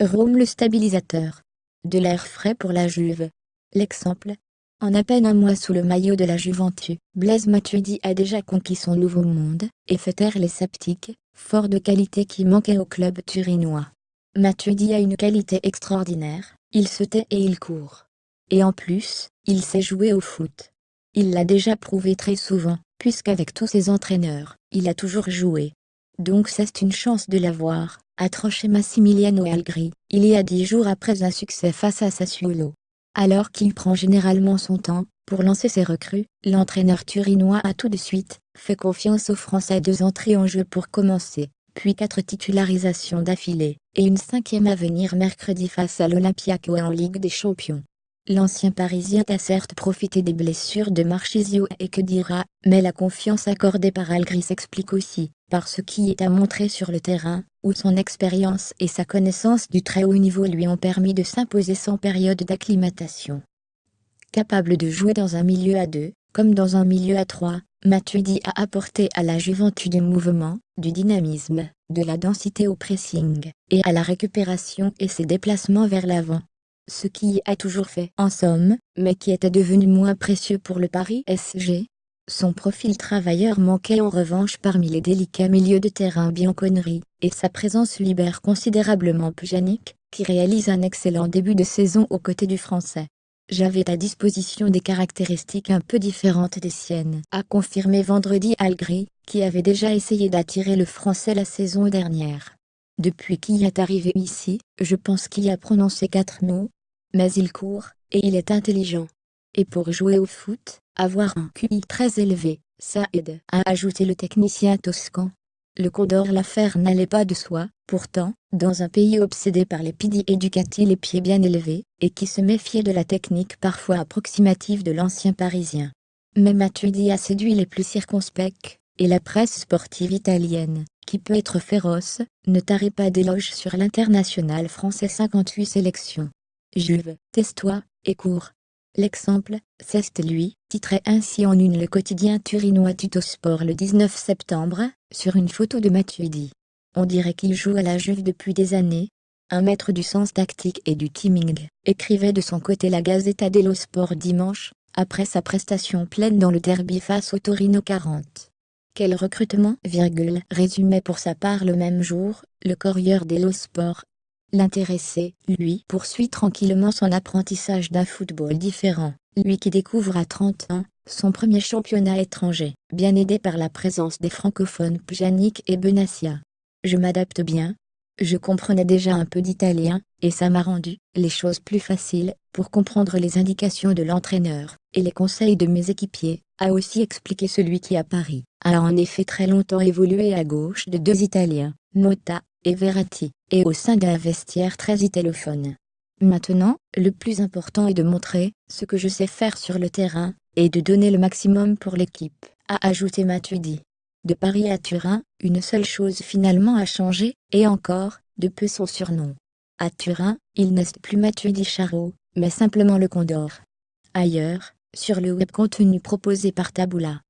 Rome le stabilisateur. De l'air frais pour la Juve. L'exemple. En à peine un mois sous le maillot de la Juventus, Blaise Matuidi a déjà conquis son nouveau monde, et fait taire les sceptiques, fort de qualités qui manquaient au club turinois. Matuidi a une qualité extraordinaire, il se tait et il court. Et en plus, il sait jouer au foot. Il l'a déjà prouvé très souvent, puisqu'avec tous ses entraîneurs, il a toujours joué. Donc c'est une chance de l'avoir, a tranché Massimiliano Allegri, il y a 10 jours après un succès face à Sassuolo. Alors qu'il prend généralement son temps pour lancer ses recrues, l'entraîneur turinois a tout de suite fait confiance aux Français, 2 entrées en jeu pour commencer, puis 4 titularisations d'affilée, et une 5e à venir mercredi face à l'Olympiakos en Ligue des Champions. L'ancien Parisien a certes profité des blessures de Marchisio et Khedira, mais la confiance accordée par Allegri s'explique aussi par ce qui est à montrer sur le terrain, où son expérience et sa connaissance du très haut niveau lui ont permis de s'imposer sans période d'acclimatation. Capable de jouer dans un milieu à 2, comme dans un milieu à 3, Matuidi a apporté à la Juventus du mouvement, du dynamisme, de la densité au pressing, et à la récupération et ses déplacements vers l'avant. Ce qui a toujours fait en somme, mais qui était devenu moins précieux pour le Paris SG. Son profil travailleur manquait en revanche parmi les délicats milieux de terrain Bianconeri, et sa présence libère considérablement Pjanic, qui réalise un excellent début de saison aux côtés du Français. J'avais à disposition des caractéristiques un peu différentes des siennes, a confirmé vendredi Allegri, qui avait déjà essayé d'attirer le Français la saison dernière. Depuis qu'il est arrivé ici, je pense qu'il a prononcé 4 mots. Mais il court, et il est intelligent. Et pour jouer au foot, avoir un QI très élevé, ça aide, a ajouté le technicien toscan. Le Condor, l'affaire n'allait pas de soi, pourtant, dans un pays obsédé par les pidi éducati, les pieds bien élevés, et qui se méfiait de la technique parfois approximative de l'ancien Parisien. Mais Matuidi a séduit les plus circonspects, et la presse sportive italienne, qui peut être féroce, ne tarit pas d'éloges sur l'international français. 58 sélections. Juve, tais-toi, et cours. L'exemple, c'est lui, titrait ainsi en une le quotidien turinois Tuttosport le 19 septembre, sur une photo de Matuidi. On dirait qu'il joue à la Juve depuis des années. Un maître du sens tactique et du timing, écrivait de son côté la Gazzetta dello Sport dimanche, après sa prestation pleine dans le derby face au Torino 40. Quel recrutement, résumait pour sa part le même jour, le Corriere dello Sport. L'intéressé, lui, poursuit tranquillement son apprentissage d'un football différent, lui qui découvre à 30 ans, son premier championnat étranger, bien aidé par la présence des francophones Pjanic et Benassia. Je m'adapte bien. Je comprenais déjà un peu d'italien, et ça m'a rendu les choses plus faciles, pour comprendre les indications de l'entraîneur, et les conseils de mes équipiers, a aussi expliqué celui qui à Paris, a en effet très longtemps évolué à gauche de 2 Italiens, Motta et Verratti, et au sein d'un vestiaire très italophone. Maintenant, le plus important est de montrer ce que je sais faire sur le terrain, et de donner le maximum pour l'équipe, a ajouté Matuidi. De Paris à Turin, une seule chose finalement a changé, et encore, de peu son surnom. À Turin, il n'est plus Matuidi Charo, mais simplement le Condor. Ailleurs, sur le web contenu proposé par Taboola.